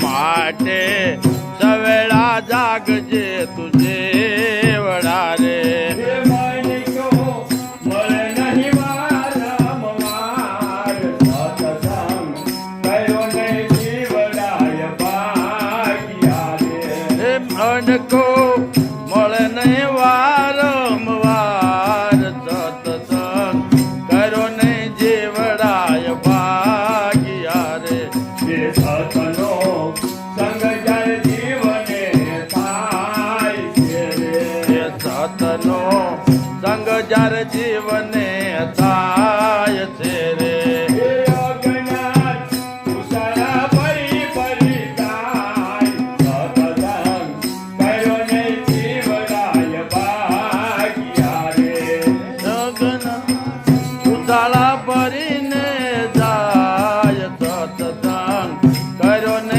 માટે સવેળા જાગજે તુજે વડા રે. મનકો મળે નહીં વારંવાર સત્સંગ કરો નહીં જીવડાય ભાગ્યા રે. સતનો સંગ જાય જીવને થાય છે રે. સતનો સંગ જ્યારે